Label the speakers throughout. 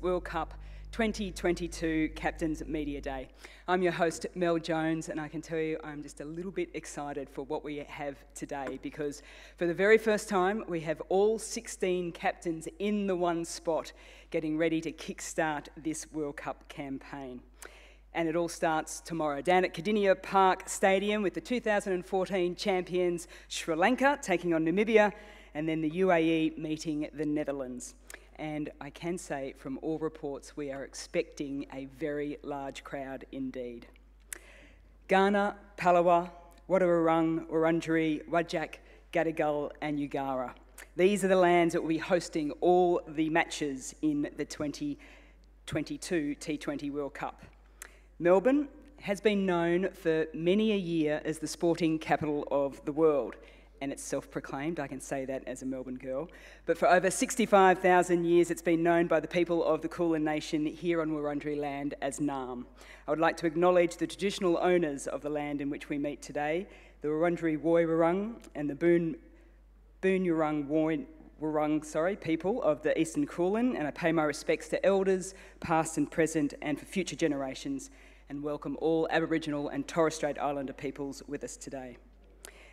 Speaker 1: World Cup 2022 Captain's Media Day. I'm your host, Mel Jones, and I can tell you I'm just a little bit excited for what we have today because for the very first time, we have all 16 captains in the one spot getting ready to kickstart this World Cup campaign. And it all starts tomorrow down at Kardinia Park Stadium with the 2014 champions Sri Lanka taking on Namibia and then the UAE meeting the Netherlands. And I can say from all reports we are expecting a very large crowd indeed. Ghana, Palawa, Wadawurrung, Wurundjeri, Whadjuk, Gadigal and Ugara. These are the lands that will be hosting all the matches in the 2022 T20 World Cup. Melbourne has been known for many a year as the sporting capital of the world, and it's self-proclaimed, I can say that as a Melbourne girl. But for over 65,000 years, it's been known by the people of the Kulin Nation here on Wurundjeri land as Naarm. I would like to acknowledge the traditional owners of the land in which we meet today, the Wurundjeri Woiwurrung and the Boonwurrung people of the Eastern Kulin, and I pay my respects to elders, past and present, and for future generations, and welcome all Aboriginal and Torres Strait Islander peoples with us today.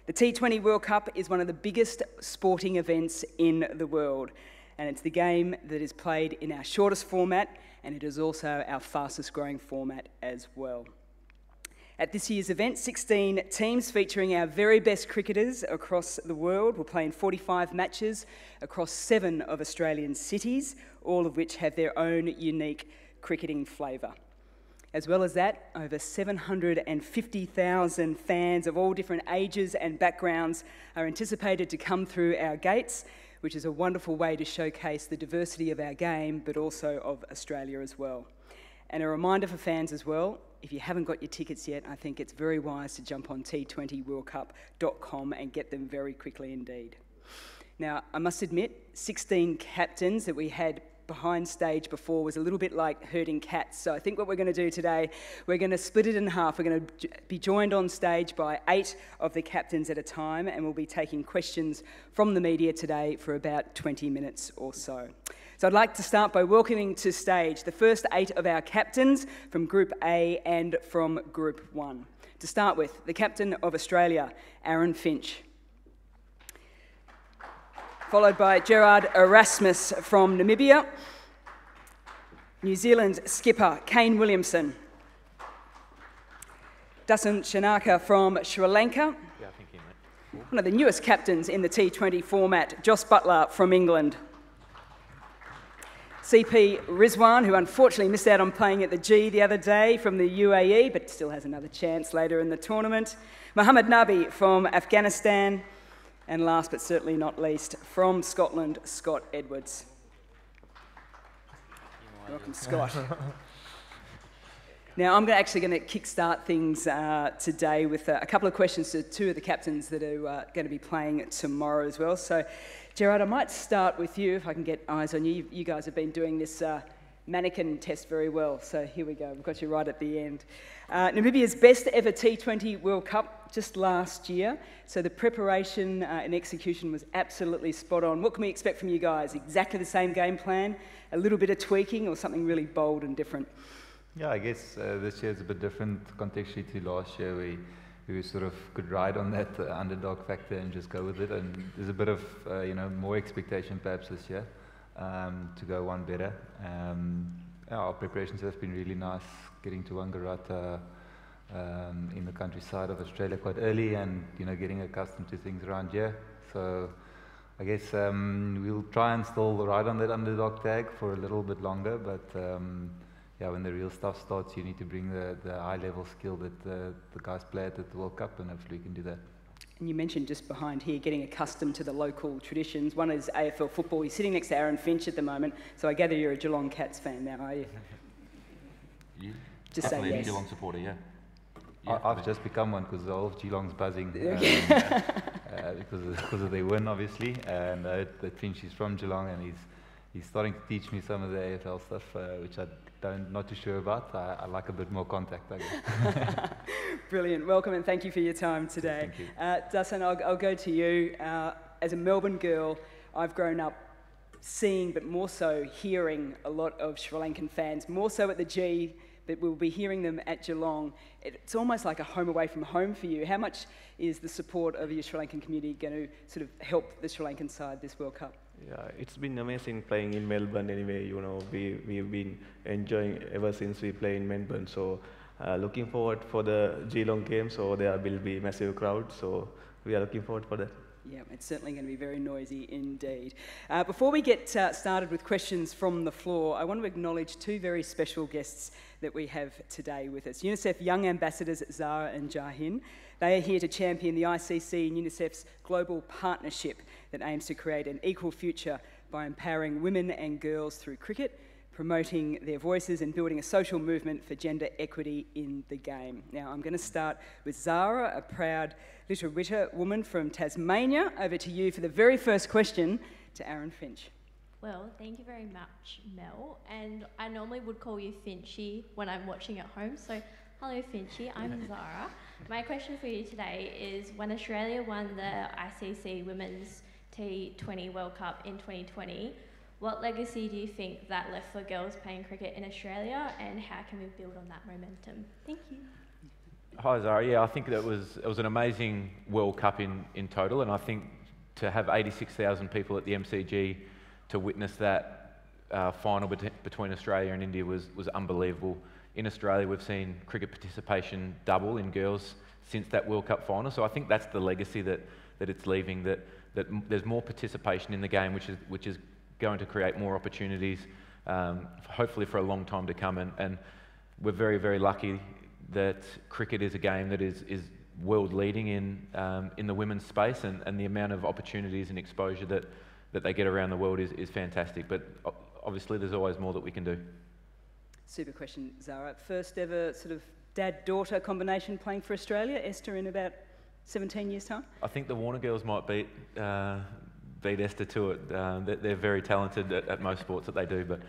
Speaker 1: The T20 World Cup is one of the biggest sporting events in the world, and it's the game that is played in our shortest format, and it is also our fastest growing format as well. At this year's event, 16 teams featuring our very best cricketers across the world will play in 45 matches across 7 of Australian cities, all of which have their own unique cricketing flavour. As well as that, over 750,000 fans of all different ages and backgrounds are anticipated to come through our gates, which is a wonderful way to showcase the diversity of our game, but also of Australia as well. And a reminder for fans as well, if you haven't got your tickets yet, I think it's very wise to jump on t20worldcup.com and get them very quickly indeed. Now, I must admit, 16 captains that we had behind stage before was a little bit like herding cats. So I think what we're going to do today, we're going to split it in half. We're going to be joined on stage by 8 of the captains at a time, and we'll be taking questions from the media today for about 20 minutes or so. So I'd like to start by welcoming to stage the first 8 of our captains from Group A and from Group 1. To start with, the captain of Australia, Aaron Finch. Followed by Gerard Erasmus from Namibia, New Zealand skipper Kane Williamson, Dasun Shanaka from Sri Lanka, one of the newest captains in the T20 format, Jos Buttler from England, CP Rizwan, who unfortunately missed out on playing at the G the other day from the UAE, but still has another chance later in the tournament, Mohammed Nabi from Afghanistan, and last but certainly not least, from Scotland, Scott Edwards. Welcome, Scott. Now, I'm actually going to kickstart things today with a couple of questions to 2 of the captains that are going to be playing tomorrow as well. So, Gerard, I might start with you, if I can get eyes on you. You guys have been doing this mannequin test very well, so here we go. We've got you right at the end. Namibia's best ever T20 World Cup just last year, so the preparation and execution was absolutely spot on. What can we expect from you guys? Exactly the same game plan, a little bit of tweaking, or something really bold and different?
Speaker 2: Yeah, I guess this year is a bit different contextually to last year. We sort of could ride on that underdog factor and just go with it, and there's a bit of more expectation perhaps this year. To go one better. Our preparations have been really nice, getting to Wangaratta in the countryside of Australia quite early, and getting accustomed to things around here. So I guess we'll try and still ride on that underdog tag for a little bit longer, but yeah, when the real stuff starts, you need to bring the high-level skill that the guys play at the World Cup, and hopefully we can do that.
Speaker 1: And you mentioned just behind here getting accustomed to the local traditions. One is AFL football. You're sitting next to Aaron Finch at the moment, so I gather you're a Geelong Cats fan now, are you?
Speaker 3: You?
Speaker 1: Just say yes.
Speaker 3: Geelong supporter, yeah.
Speaker 2: I've just become one because the whole Geelong's buzzing because of their win, obviously. And that Finch is from Geelong, and he's starting to teach me some of the AFL stuff, which I'm not too sure about. I like a bit more contact, I guess.
Speaker 1: Brilliant. Welcome and thank you for your time today.
Speaker 2: Thank you.
Speaker 1: Dasun, I'll go to you. As a Melbourne girl, I've grown up seeing, but more so hearing a lot of Sri Lankan fans, more so at the G, but we'll be hearing them at Geelong. It's almost like a home away from home for you. How much is the support of your Sri Lankan community going to sort of help the Sri Lankan side this World Cup?
Speaker 4: Yeah, it's been amazing playing in Melbourne anyway. You know, we've been enjoying ever since we play in Melbourne. So looking forward for the Geelong game. So there will be massive crowd. So we are looking forward for that.
Speaker 1: Yeah, it's certainly going to be very noisy indeed. Before we get started with questions from the floor, I want to acknowledge two very special guests that we have today with us. UNICEF Young Ambassadors Zara and Jahin. They are here to champion the ICC and UNICEF's global partnership that aims to create an equal future by empowering women and girls through cricket, promoting their voices and building a social movement for gender equity in the game. Now, I'm going to start with Zara, a proud Little woman from Tasmania. Over to you for the very first question to Aaron Finch.
Speaker 5: Well, thank you very much, Mel. And I normally would call you Finchy when I'm watching at home. So, hello, Finchy. I'm Zara. My question for you today is, when Australia won the ICC Women's T20 World Cup in 2020, what legacy do you think that left for girls playing cricket in Australia, and how can we build on that momentum? Thank you.
Speaker 2: Hi Zara, yeah, I think it was an amazing World Cup in total, and I think to have 86,000 people at the MCG to witness that final between Australia and India was unbelievable. In Australia, we've seen cricket participation double in girls since that World Cup final, so I think that's the legacy that it's leaving, that there's more participation in the game, which is going to create more opportunities, hopefully for a long time to come, and we're very, very lucky that cricket is a game that is world leading in the women's space, and the amount of opportunities and exposure that they get around the world is fantastic. But obviously there's always more that we can do.
Speaker 1: Super question, Zara. First ever sort of dad-daughter combination playing for Australia, Esther, in about 17 years' time?
Speaker 2: I think the Warner girls might beat Esther to it. They're very talented at most sports that they do, but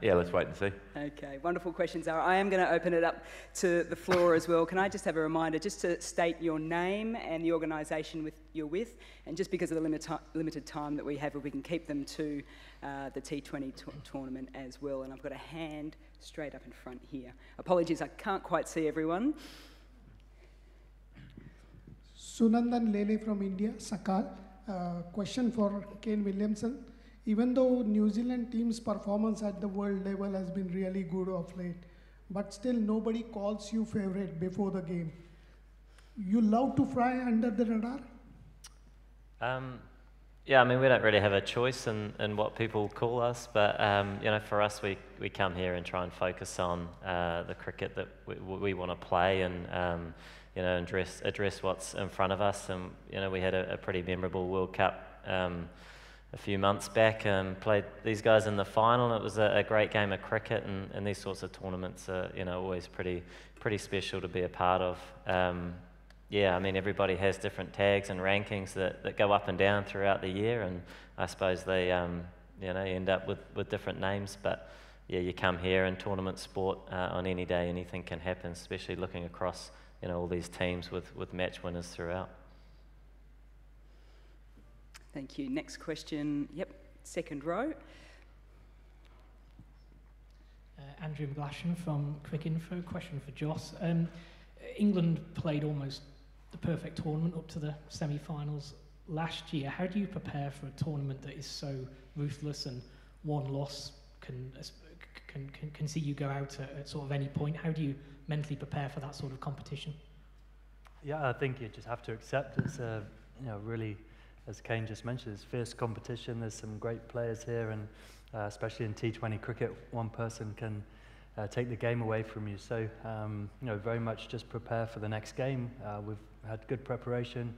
Speaker 2: yeah, let's wait and see. Okay, wonderful question, Zara. I am going to open it up to the floor as well. Can I just have a reminder just to state your name and the organisation you're with, and just because of the limited time that we have, we can keep them to the T20 tournament as well. And I've got a hand straight up in front here. Apologies, I can't quite see everyone.
Speaker 6: Sunandan Lele from India, Sakal. Question for Kane Williamson. Even though New Zealand team's performance at the world level has been really good of late, but still nobody calls you favourite before the game. You love to fly under the radar?
Speaker 7: Yeah, I mean, we don't really have a choice in what people call us, but you know, for us, we come here and try and focus on the cricket that we want to play, and you know, address what's in front of us. And you know, we had a pretty memorable World Cup a few months back and played these guys in the final. It was a great game of cricket, and these sorts of tournaments are, you know, always pretty special to be a part of. Yeah, I mean, everybody has different tags and rankings that go up and down throughout the year, and I suppose they you know, end up with different names. But yeah, you come here in tournament sport, on any day anything can happen, especially looking across, you know, all these teams with match winners throughout.
Speaker 1: Thank you. Next question. Yep, second row.
Speaker 8: Andrew McGlashan from Quick Info. Question for Joss. England played almost the perfect tournament up to the semi-finals last year. How do you prepare for a tournament that is so ruthless and one loss can see you go out at sort of any point? How do you mentally prepare for that sort of competition?
Speaker 9: Yeah, I think you just have to accept it's a, you know, really, as Kane just mentioned, it's fierce competition. There's some great players here, and especially in T20 cricket, one person can take the game away from you. So, you know, very much just prepare for the next game. We've had good preparation.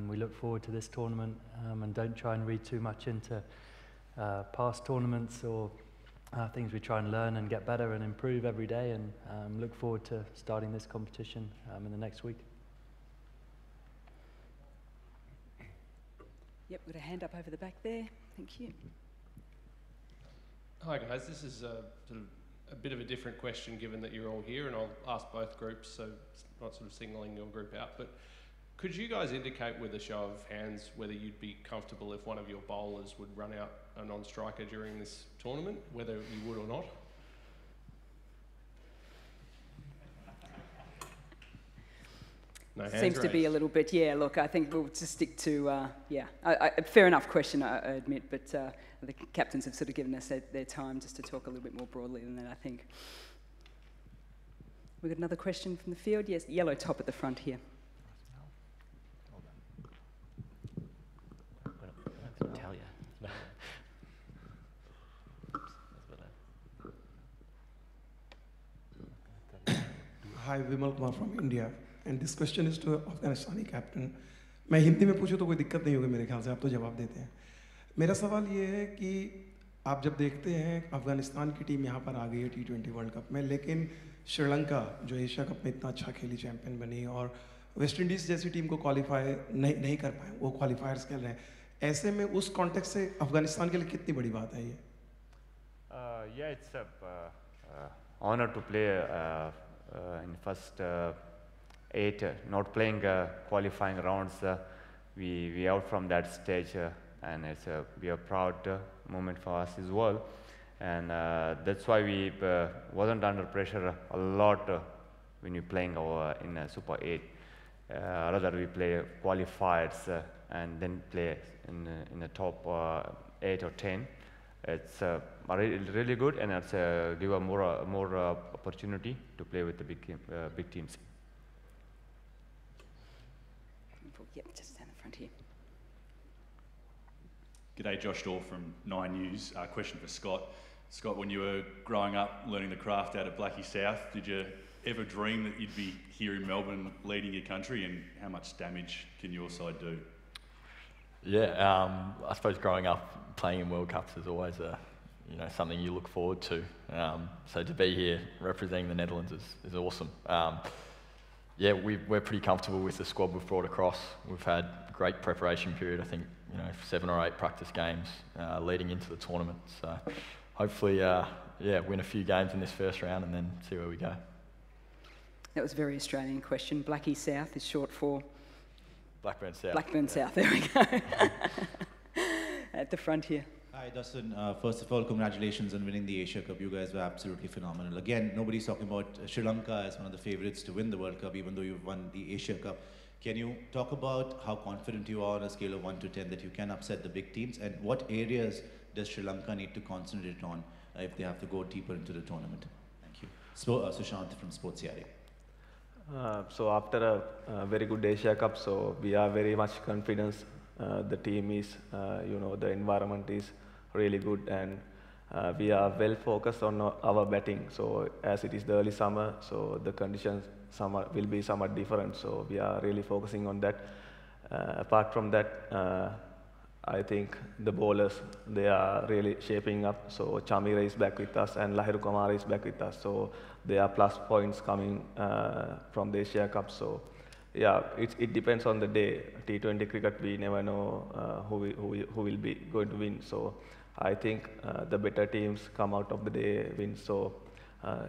Speaker 9: We look forward to this tournament, and don't try and read too much into past tournaments or things. We try and learn and get better and improve every day, and look forward to starting this competition in the next week.
Speaker 1: Yep, got a hand up over the back there. Thank you.
Speaker 10: Hi guys, this is sort of a bit of a different question given that you're all here, and I'll ask both groups, so it's not sort of signalling your group out, but Could you guys indicate with a show of hands whether you'd be comfortable if one of your bowlers would run out a non-striker during this tournament, whether you would or not? No hands
Speaker 1: Seems to be a
Speaker 10: raised.
Speaker 1: little bit, yeah, look, I think we'll just stick to, fair enough question, I admit, but the captains have sort of given us their time just to talk a little bit more broadly than that, I think. We've got another question from the field. Yes, yellow top at the front here.
Speaker 7: Tell you.
Speaker 11: Hi, Vimal Kumar from India, and this question is to Afghanistani captain. मैं हिंदी में पूछूं तो कोई दिक्कत नहीं होगी मेरे ख्याल से, आप तो जवाब देते हैं. मेरा सवाल ये है कि आप जब देखते हैं अफगानिस्तान की टीम यहाँ पर आ गई है T20 वर्ल्ड कप में, लेकिन श्रीलंका जो एशिया कप में इतना अच्छा खेली, चैंपियन बनी, और वेस्ट इंडीज़ जैसी टीम को क्वालिफाई नहीं कर पाए, वो क्वालिफायर्स खेल रहे हैं. ऐसे में उस कॉन्टेक्स्ट से अफगानिस्तान के लिए कितनी बड़ी बात है ये?
Speaker 3: Yeah, it's a honor to play in first 8, not playing qualifying rounds. We out from that stage, and it's be a proud moment for us as well. And that's why we wasn't under pressure a lot when we playing in Super 8. Rather we play qualifiers and then play in the top 8 or 10. It's really good, and it's give a more opportunity to play with the big teams.
Speaker 1: Yep, just down the front here.
Speaker 12: G'day, Josh Daw from 9 News. Question for Scott. Scott, when you were growing up learning the craft out of Blackie South, did you ever dream that you'd be here in Melbourne leading your country, and how much damage can your side do?
Speaker 13: Yeah, I suppose growing up playing in World Cups is always something you look forward to. So to be here representing the Netherlands is awesome. Yeah, we're pretty comfortable with the squad we've brought across. We've had a great preparation period. I think 7 or 8 practice games leading into the tournament. So hopefully, win a few games in this first round and then see where we go.
Speaker 1: That was a very Australian question. Blackie South is short for?
Speaker 13: Blackburn South.
Speaker 1: Blackburn South, there we go. At the front here.
Speaker 14: Hi, Dustin. First of all, congratulations on winning the Asia Cup. You guys were absolutely phenomenal. Again, nobody's talking about Sri Lanka as one of the favourites to win the World Cup, even though you've won the Asia Cup. Can you talk about how confident you are on a scale of 1 to 10 that you can upset the big teams, and what areas does Sri Lanka need to concentrate on if they have to go deeper into the tournament? Thank you. Sushant from Sports CRA.
Speaker 4: So after a very good Asia Cup, so we are very much confident. The team is, the environment is really good, and we are well focused on our batting. So as it is the early summer, so the conditions will be somewhat different. So we are really focusing on that. Apart from that, I think the bowlers, they are really shaping up. So Chamira is back with us and Lahiru Kumar is back with us. So there are plus points coming from the Asia Cup. So yeah, it depends on the day. T20 cricket, we never know who will be going to win. So I think the better teams come out of the day win. So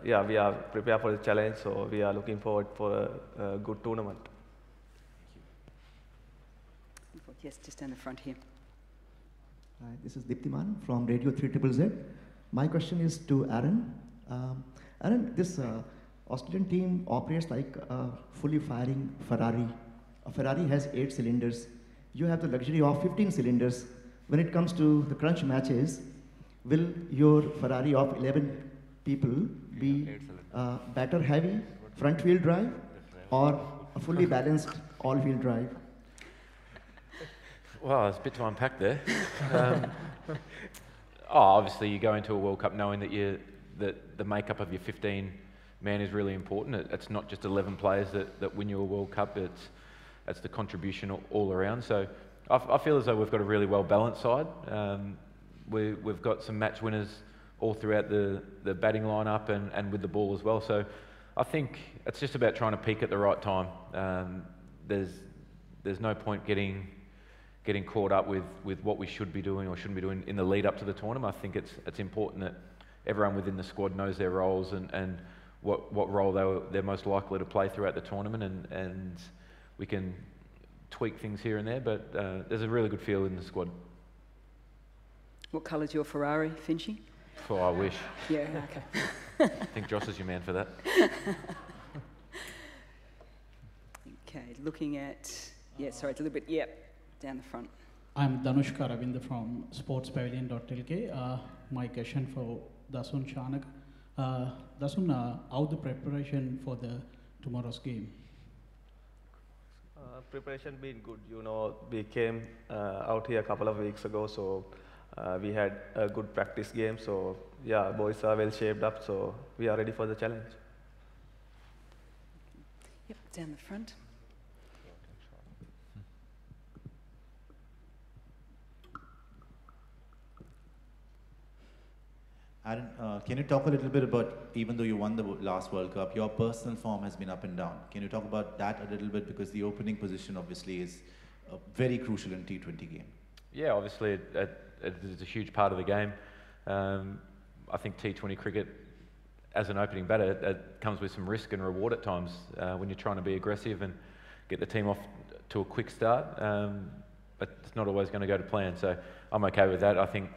Speaker 4: we are prepared for the challenge. So we are looking forward for a good tournament.
Speaker 1: Yes, just down the front here.
Speaker 15: Hi, this is Diptiman from Radio 3ZZZ. My question is to Aaron. Aaron, this Australian team operates like a fully firing Ferrari. A Ferrari has 8 cylinders. You have the luxury of 15 cylinders. When it comes to the crunch matches, will your Ferrari of 11 people be batter heavy, front wheel drive, or a fully balanced all wheel drive?
Speaker 3: Well, there's a bit to unpack there. Obviously, you go into a World Cup knowing that the makeup of your 15 man is really important. It's not just 11 players that win you a World Cup. It's the contribution all around. So I feel as though we've got a really well balanced side. We've got some match winners all throughout the batting lineup and with the ball as well. So I think it's just about trying to peak at the right time. There's no point getting caught up with what we should be doing or shouldn't be doing in the lead up to the tournament. I think it's important that everyone within the squad knows their roles and what role they're most likely to play throughout the tournament, and we can
Speaker 2: tweak things here and there, but there's a really good feel in the squad.
Speaker 1: What colour's your Ferrari, Finchy?
Speaker 2: Oh, I wish.
Speaker 1: Yeah, okay.
Speaker 2: I think Joss is your man for that.
Speaker 1: Okay, looking at, yeah, sorry, it's a little bit, yeah, down the front.
Speaker 16: I'm Danushka Ravinder from sportspavilion.lk. My question for Dasun Chanak. Dasun, how the preparation for the tomorrow's game?
Speaker 4: Preparation been good. You know, we came out here a couple of weeks ago, so we had a good practice game. So yeah, boys are well shaped up, so we are ready for the challenge.
Speaker 1: Yep, down the front.
Speaker 14: Aaron, can you talk a little bit about, even though you won the last World Cup, your personal form has been up and down. Can you talk about that a little bit? Because the opening position obviously is very crucial in T20 game.
Speaker 2: Yeah, obviously it is a huge part of the game. I think T20 cricket, as an opening batter, it comes with some risk and reward at times when you're trying to be aggressive and get the team off to a quick start. But it's not always going to go to plan. So I'm okay with that. I think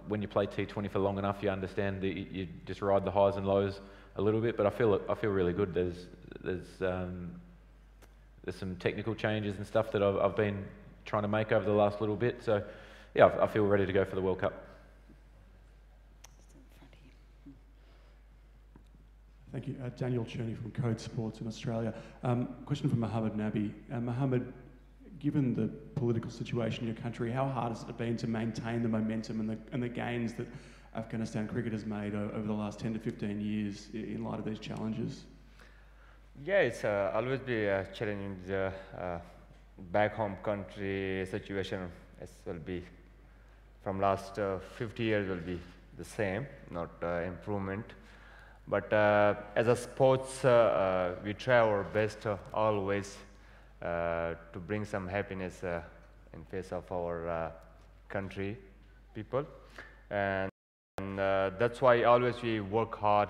Speaker 2: when you play T20 for long enough, you understand that you just ride the highs and lows a little bit. But I feel really good. There's some technical changes and stuff that I've been trying to make over the last little bit. So yeah, I feel ready to go for the World Cup.
Speaker 17: Thank you. Daniel Cherney from Code Sports in Australia. Question for Mohammed Nabi. Mohammed, given the political situation in your country, how hard has it been to maintain the momentum and the gains that Afghanistan cricket has made over the last 10 to 15 years in light of these challenges?
Speaker 3: Yeah, it's always be challenging. The back home country situation as will be from last 50 years will be the same, not improvement. But as a sports, we try our best always to bring some happiness in face of our country people, and that's why always we work hard,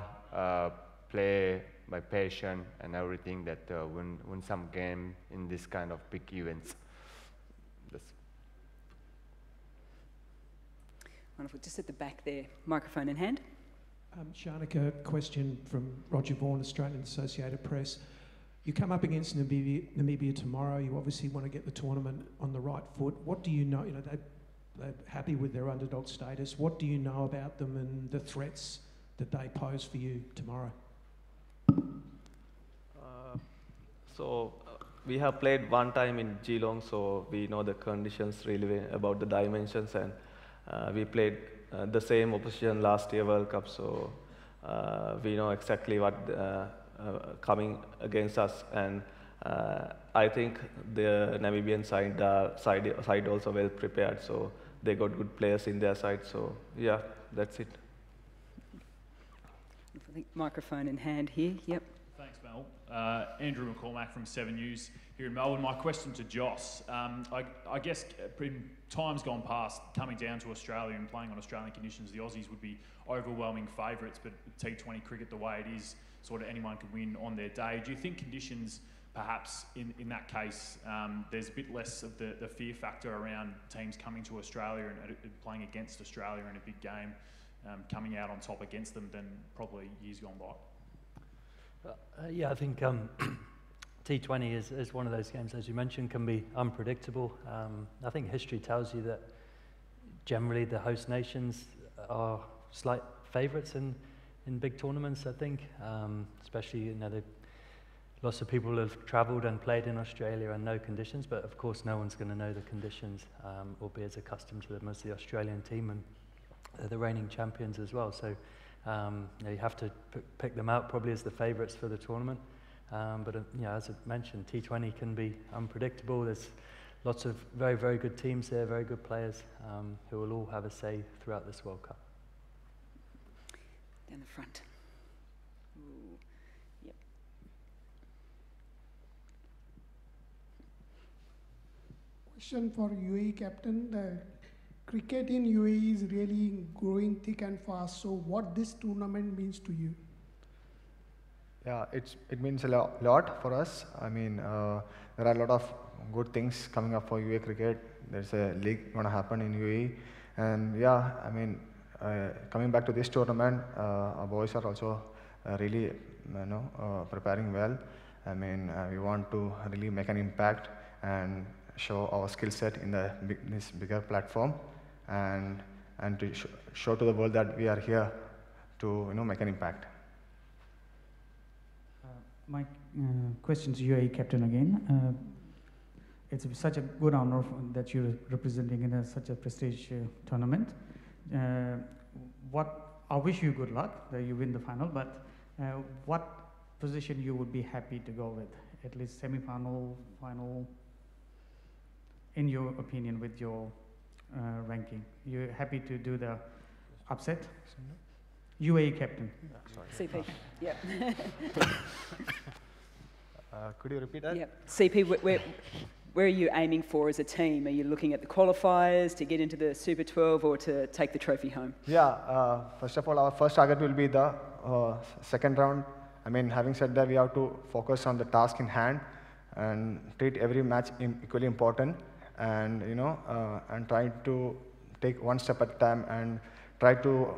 Speaker 3: play by passion and everything, that win some game in this kind of big events.
Speaker 1: Wonderful. Just at the back there, microphone in hand.
Speaker 18: Shanika, question from Roger Vaughan, Australian Associated Press. You come up against Namibia tomorrow. You obviously want to get the tournament on the right foot. What do you know? You know, they're happy with their underdog status. What do you know about them and the threats that they pose for you tomorrow?
Speaker 4: We have played one time in Geelong, so we know the conditions really well about the dimensions, and we played the same opposition last year World Cup, so we know exactly what coming against us, and I think the Namibian side also well prepared, so they got good players in their side, so yeah, that's it.
Speaker 1: I think microphone in hand here, yep.
Speaker 19: Thanks, Mel. Andrew McCormack from 7 News here in Melbourne. My question to Joss, I guess in times gone past, coming down to Australia and playing on Australian conditions, the Aussies would be overwhelming favourites, but T20 cricket, the way it is, sort of anyone can win on their day. Do you think conditions, perhaps in that case, there's a bit less of the fear factor around teams coming to Australia and playing against Australia in a big game, coming out on top against them than probably years gone by?
Speaker 9: Yeah, I think T20 is one of those games, as you mentioned, can be unpredictable. I think history tells you that generally the host nations are slight favourites in big tournaments, I think, especially, lots of people have travelled and played in Australia and know conditions, but of course no one's going to know the conditions or be as accustomed to them as the Australian team, and they're the reigning champions as well. So you have to pick them out probably as the favourites for the tournament. But as I mentioned, T20 can be unpredictable. There's lots of very, very good teams there, very good players who will all have a say throughout this World Cup.
Speaker 1: Down the front. Ooh. Yep.
Speaker 6: Question for UAE captain. The cricket in UAE is really growing thick and fast. So what this tournament means to you?
Speaker 20: Yeah, it means a lot for us. I mean, there are a lot of good things coming up for UAE cricket. There's a league going to happen in UAE. And yeah, I mean, coming back to this tournament, our boys are also really preparing well. I mean, we want to really make an impact and show our skill set in this bigger platform, and to show to the world that we are here to make an impact.
Speaker 21: My question to UAE captain again. It's such a good honor that you're representing in such a prestige tournament. I wish you good luck that you win the final, but what position you would be happy to go with? At least semi-final, final, in your opinion, with your ranking? You're happy to do the upset? UAE captain.
Speaker 1: CP, yep.
Speaker 20: Could you repeat that?
Speaker 1: Yep. CP, where are you aiming for as a team? Are you looking at the qualifiers to get into the Super 12 or to take the trophy home?
Speaker 20: Yeah, first of all, our first target will be the second round. I mean, having said that, we have to focus on the task in hand and treat every match equally important, and and try to take one step at a time and try to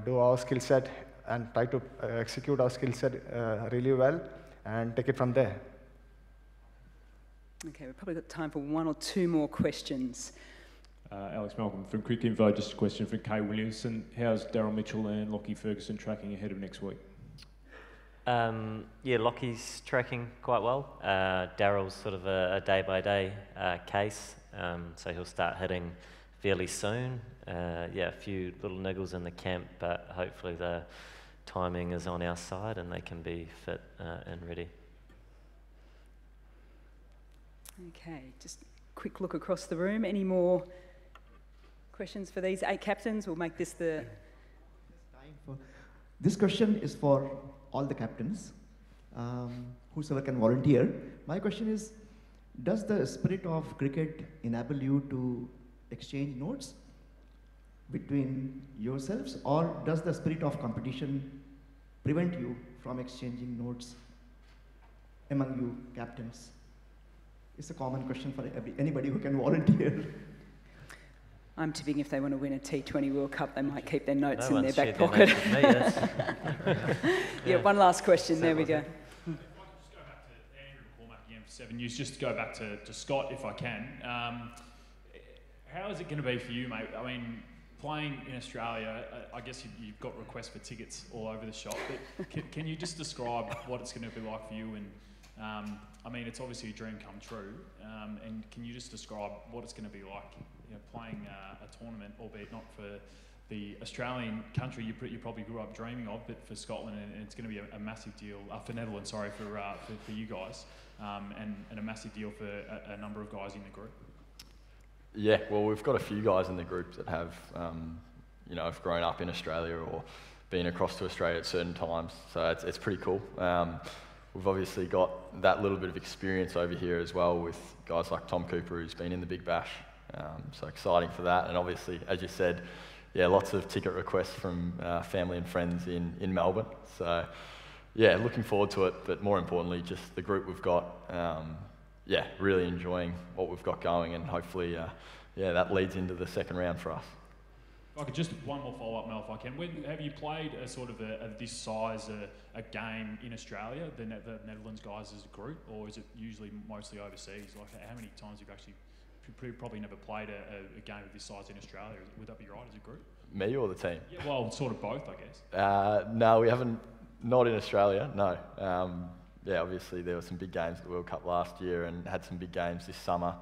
Speaker 20: do our skill set and try to execute our skill set really well and take it from there.
Speaker 1: Okay, we've probably got time for one or two more questions.
Speaker 22: Alex Malcolm from Quick Info. Just a question for Kay Williamson. How's Daryl Mitchell and Lockie Ferguson tracking ahead of next week?
Speaker 7: Yeah, Lockie's tracking quite well. Daryl's sort of a day-by-day case, so he'll start hitting fairly soon. Yeah, a few little niggles in the camp, but hopefully the timing is on our side and they can be fit and ready.
Speaker 1: Okay, just a quick look across the room. Any more questions for these 8 captains? We'll make this the...
Speaker 15: This question is for all the captains, whosoever can volunteer. My question is, does the spirit of cricket enable you to exchange notes between yourselves, or does the spirit of competition prevent you from exchanging notes among you captains? It's a common question for anybody who can volunteer.
Speaker 1: I'm tipping if they want to win a T20 World Cup, they might keep their notes
Speaker 7: No
Speaker 1: in their
Speaker 7: one's
Speaker 1: back
Speaker 7: shared their
Speaker 1: pocket.
Speaker 7: notes with me,
Speaker 1: Yeah, one last question. There we go.
Speaker 19: If I could just go back to Andrew McCormack again for 7 News, just to go back to Scott, if I can. How is it going to be for you, mate? I mean, playing in Australia, I guess you've got requests for tickets all over the shop, but can you just describe what it's going to be like for you? And I mean, it's obviously a dream come true, and can you just describe what it's going to be like, playing a tournament, albeit not for the Australian country you probably grew up dreaming of, but for Scotland, and it's going to be a massive deal, for Netherlands, sorry, for you guys, and a massive deal for a number of guys in the group.
Speaker 13: Yeah, well, we've got a few guys in the group that have, have grown up in Australia or been across to Australia at certain times, so it's pretty cool. We've obviously got that little bit of experience over here as well with guys like Tom Cooper, who's been in the Big Bash, so exciting for that. And obviously, as you said, yeah, lots of ticket requests from family and friends in Melbourne. So yeah, looking forward to it, but more importantly, just the group we've got, yeah, really enjoying what we've got going, and hopefully, yeah, that leads into the second round for us.
Speaker 19: If I could just one more follow-up, Mel, if I can. Have you played a sort of this size a game in Australia, the Netherlands guys as a group, or is it usually mostly overseas? Like, how many times have you actually probably never played a game of this size in Australia? Would that be right as a group?
Speaker 13: Me or the team?
Speaker 19: Yeah, well, sort of both, I guess.
Speaker 13: No, we haven't. Not in Australia. No. Yeah, obviously there were some big games at the World Cup last year, and had some big games this summer,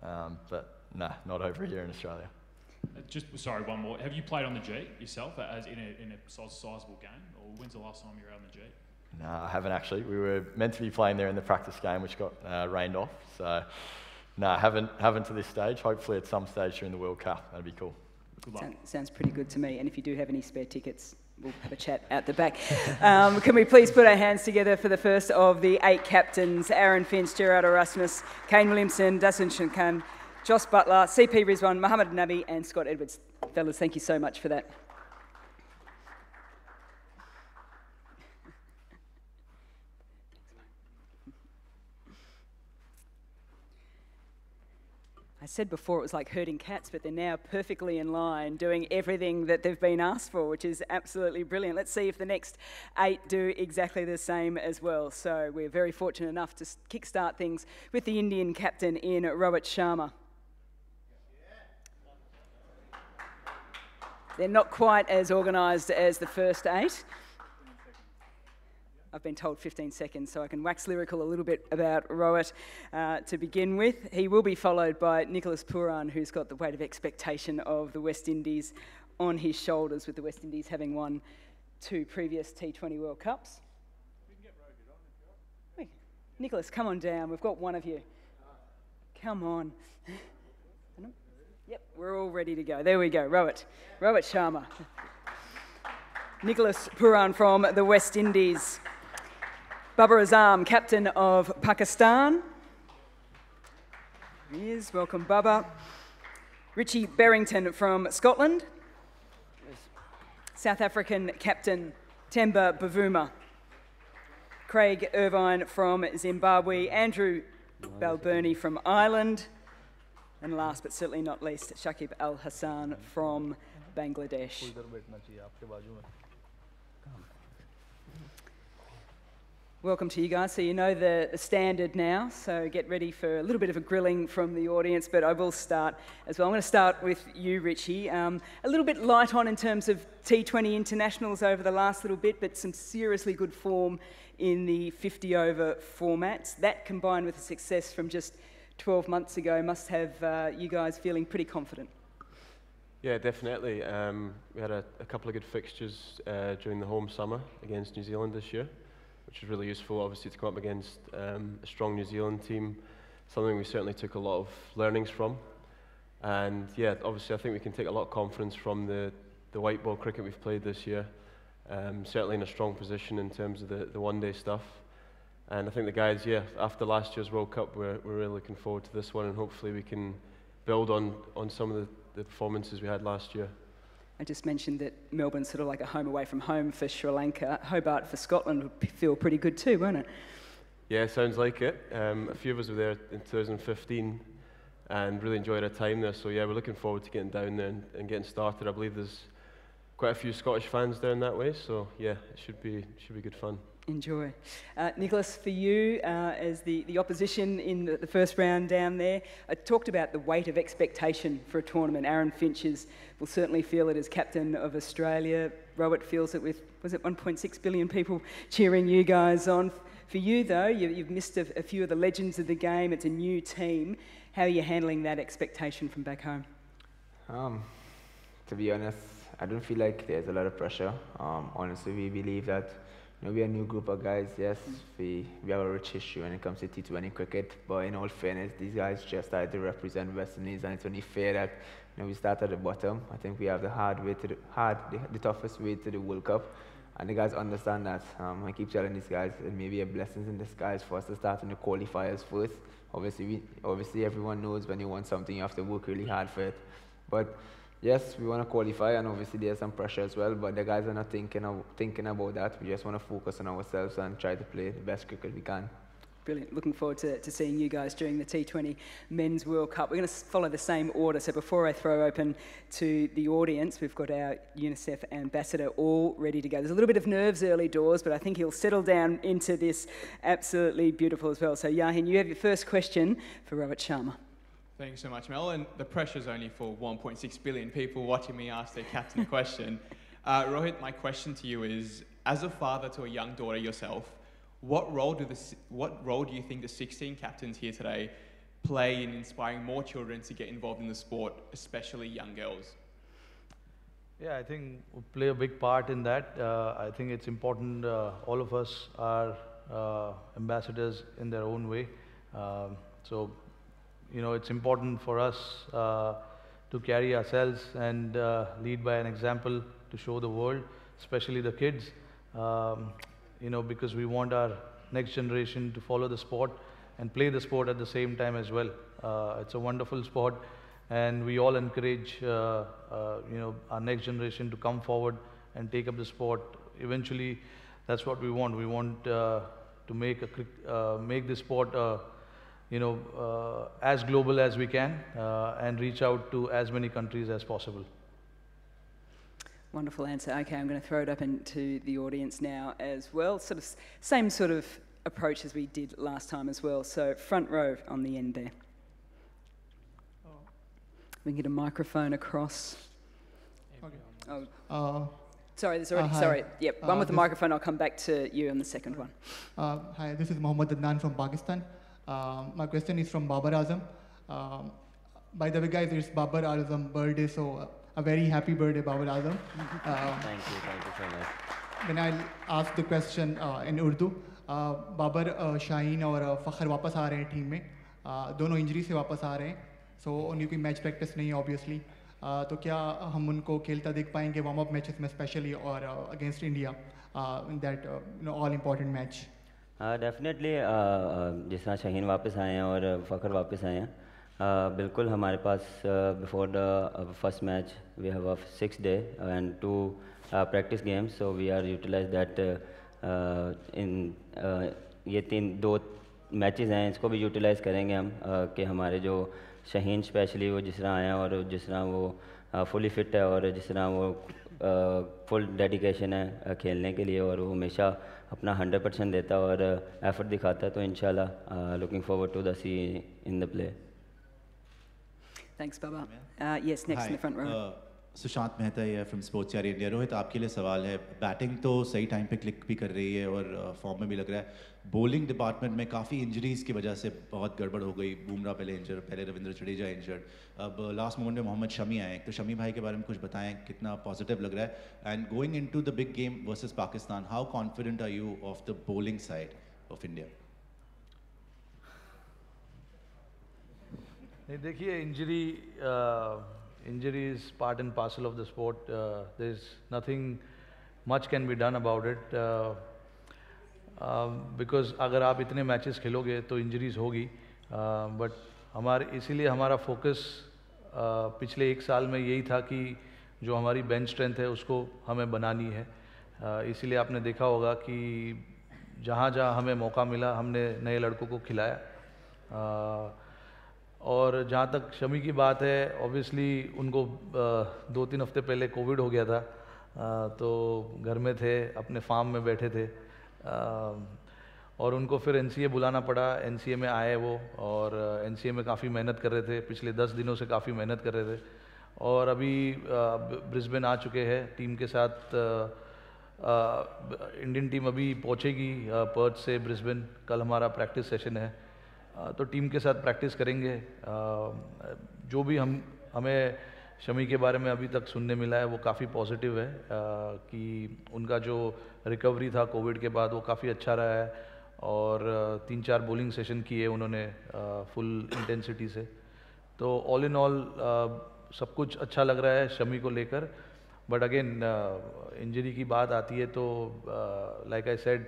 Speaker 13: but no, not over here in Australia.
Speaker 19: Just sorry, one more. Have you played on the G yourself, as in a sizable game, or when's the last time you were out on the G?
Speaker 13: No, I haven't actually. We were meant to be playing there in the practice game, which got rained off. So, no, haven't to this stage. Hopefully, at some stage during the World Cup, that'd be cool.
Speaker 19: Good luck.
Speaker 1: Sounds pretty good to me. And if you do have any spare tickets, we'll have a chat out the back. Can we please put our hands together for the first of the 8 captains: Aaron Finch, Gerard Erasmus, Kane Williamson, Dasun Shankan, Joss Butler, CP Rizwan, Mohamed Nabi, and Scott Edwards. Fellas, thank you so much for that. I said before it was like herding cats, but they're now perfectly in line, doing everything that they've been asked for, which is absolutely brilliant. Let's see if the next 8 do exactly the same as well. So we're very fortunate enough to kickstart things with the Indian captain in Rohit Sharma. They're not quite as organised as the first 8. I've been told 15 seconds, so I can wax lyrical a little bit about Rohit to begin with. He will be followed by Nicholas Pooran, who's got the weight of expectation of the West Indies on his shoulders, with the West Indies having won 2 previous T20 World Cups. Hey, Nicholas, come on down. We've got one of you. Come on. Yep, we're all ready to go. There we go, Rohit Sharma. Nicholas Pooran from the West Indies. Babar Azam, captain of Pakistan. There he is, welcome Babar. Richie Berrington from Scotland. South African captain Temba Bavuma. Craig Irvine from Zimbabwe. Andrew Balbirnie from Ireland. And last but certainly not least, Shakib Al Hassan from Bangladesh. Welcome to you guys. So you know the standard now, so get ready for a little bit of a grilling from the audience, but I will start as well. I'm going to start with you, Richie. A little bit light on in terms of T20 internationals over the last little bit, but some seriously good form in the 50-over formats. That combined with the success from just 12 months ago must have you guys feeling pretty confident.
Speaker 5: Yeah, definitely. We had a couple of good fixtures during the home summer against New Zealand this year, which was really useful, obviously, to come up against a strong New Zealand team, something we certainly took a lot of learnings from. And yeah, obviously I think we can take a lot of confidence from the white ball cricket we've played this year, certainly in a strong position in terms of the one-day stuff. And I think the guys, yeah, after last year's World Cup, we're really looking forward to this one, and hopefully we can build on some of the performances we had last year.
Speaker 1: I just mentioned that Melbourne's sort of like a home away from home for Sri Lanka. Hobart for Scotland would feel pretty good too, won't it?
Speaker 5: Yeah, sounds like it. A few of us were there in 2015 and really enjoyed our time there. So yeah, we're looking forward to getting down there and getting started. I believe there's quite a few Scottish fans down that way. So yeah, it should be good fun.
Speaker 1: Enjoy. Nicholas, for you, as the opposition in the first round down there, I talked about the weight of expectation for a tournament. Aaron Finch will certainly feel it as captain of Australia. Rohit feels it with, was it 1.6 billion people cheering you guys on. For you, though, you've missed a few of the legends of the game. It's a new team. How are you handling that expectation from back home?
Speaker 8: To be honest, I don't feel like there's a lot of pressure. Honestly, we believe that we're a new group of guys. Yes, we have a rich history when it comes to T20 cricket, but in all fairness, these guys just started to represent West Indies, and it's only fair that we start at the bottom. I think we have the toughest way to the World Cup, and the guys understand that. I keep telling these guys it may be a blessing in disguise for us to start in the qualifiers first. Obviously, everyone knows when you want something, you have to work really hard for it. But yes, we want to qualify, and obviously there's some pressure as well, but the guys are not thinking about that. We just want to focus on ourselves and try to play the best cricket we can.
Speaker 1: Brilliant. Looking forward to seeing you guys during the T20 Men's World Cup. We're going to follow the same order. So before I throw open to the audience, we've got our UNICEF ambassador all ready to go. There's a little bit of nerves early doors, but I think he'll settle down into this absolutely beautiful as well. So Yahin, you have your first question for Rohit Sharma.
Speaker 23: Thanks so much, Mel. And the pressure's only for 1.6 billion people watching me ask their captain a question. Rohit, my question to you is, as a father to a young daughter yourself, what role do you think the 16 captains here today play in inspiring more children to get involved in the sport, especially young girls?
Speaker 24: Yeah, I think we play a big part in that. I think it's important, all of us are ambassadors in their own way. It's important for us to carry ourselves and lead by an example to show the world, especially the kids, because we want our next generation to follow the sport and play the sport at the same time as well. It's a wonderful sport, and we all encourage our next generation to come forward and take up the sport. Eventually, that's what we want. We want to make this sport as global as we can and reach out to as many countries as possible.
Speaker 1: Wonderful answer. Okay, I'm going to throw it up into the audience now as well. Sort of same sort of approach as we did last time as well. So front row on the end there. We can get a microphone across. Oh. Sorry, there's already, sorry. Yep, one with the microphone. I'll come back to you on the second one.
Speaker 10: Hi, this is Mohammad Adnan from Pakistan. My question is from Babar Azam. By the way, guys, it's Babar Azam's birthday, so a very happy birthday, Babar Azam.
Speaker 11: Thank you so much.
Speaker 10: Then I'll ask the question in Urdu. Babar Shaheen और फ़खर वापस आ रहे हैं team में, दोनों injury से वापस आ रहे हैं, सो उनकी कोई मैच प्रैक्टिस नहीं है ऑब्वियसली, तो क्या हम उनको खेलता देख पाएंगे वार्म अप मैचेस में स्पेशली और against India in that all important match?
Speaker 11: Definitely जिस तरह शाहीन वापस आए हैं और फ़खर वापस आए हैं, बिल्कुल हमारे पास before the first match we have a 6 day and 2 practice games, so we are utilize that ये 2 मैचेस हैं, इसको भी यूटिलाइज़ करेंगे हम कि हमारे जो शाहीन स्पेशली वो जिस तरह आए हैं और जिस तरह वो फुली फिट है और जिस तरह वो फुल डेडिकेशन है खेलने के लिए और वो हमेशा अपना 100% देता है और एफर्ट दिखाता है, तो इंशाल्लाह looking forward to the see in the play.
Speaker 1: Thanks, Baba. Yes, next in the front row.
Speaker 14: Sushant Mehta है फ्रॉम स्पोर्ट्स यार इंडिया. रोहित, आपके लिए सवाल है. बैटिंग तो सही टाइम पे क्लिक भी कर रही है और फॉर्म में भी लग रहा है. बॉलिंग डिपार्टमेंट में काफ़ी इंजरीज़ की वजह से बहुत गड़बड़ हो गई. बुमराह पहले इंजर्ड, पहले रविंद्र जडेजा इंजर्ड, अब लास्ट मोमेंट में मोहम्मद शमी आए. तो शमी भाई के बारे में कुछ बताएं, कितना पॉजिटिव लग रहा है? And going into the big game versus Pakistan, how confident are you of the bowling side of India?
Speaker 24: देखिए, injury is part and parcel of the sport. There's nothing much can be done about it because अगर आप इतने matches खेलोगे तो injuries होगी, but इसीलिए हमारा focus पिछले 1 साल में यही था कि जो हमारी बेंच स्ट्रेंथ है उसको हमें बनानी है. इसीलिए आपने देखा होगा कि जहाँ जहाँ हमें मौका मिला हमने नए लड़कों को खिलाया. और जहाँ तक शमी की बात है, ऑब्वियसली उनको 2-3 हफ्ते पहले कोविड हो गया था, तो घर में थे, अपने फार्म में बैठे थे, और उनको फिर एनसीए बुलाना पड़ा. एनसीए में आए वो, और एनसीए में काफ़ी मेहनत कर रहे थे, पिछले 10 दिनों से काफ़ी मेहनत कर रहे थे, और अभी ब्रिस्बेन आ चुके हैं टीम के साथ. इंडियन टीम अभी पहुँचेगी पर्थ से ब्रिस्बेन, कल हमारा प्रैक्टिस सेशन है, तो टीम के साथ प्रैक्टिस करेंगे. जो भी हमें शमी के बारे में अभी तक सुनने मिला है वो काफ़ी पॉजिटिव है कि उनका जो रिकवरी था कोविड के बाद वो काफ़ी अच्छा रहा है, और 3-4 बॉलिंग सेशन किए उन्होंने फुल इंटेंसिटी से. तो ऑल इन ऑल सब कुछ अच्छा लग रहा है शमी को लेकर. बट अगेन इंजरी की बात आती है तो लाइक आई सेड,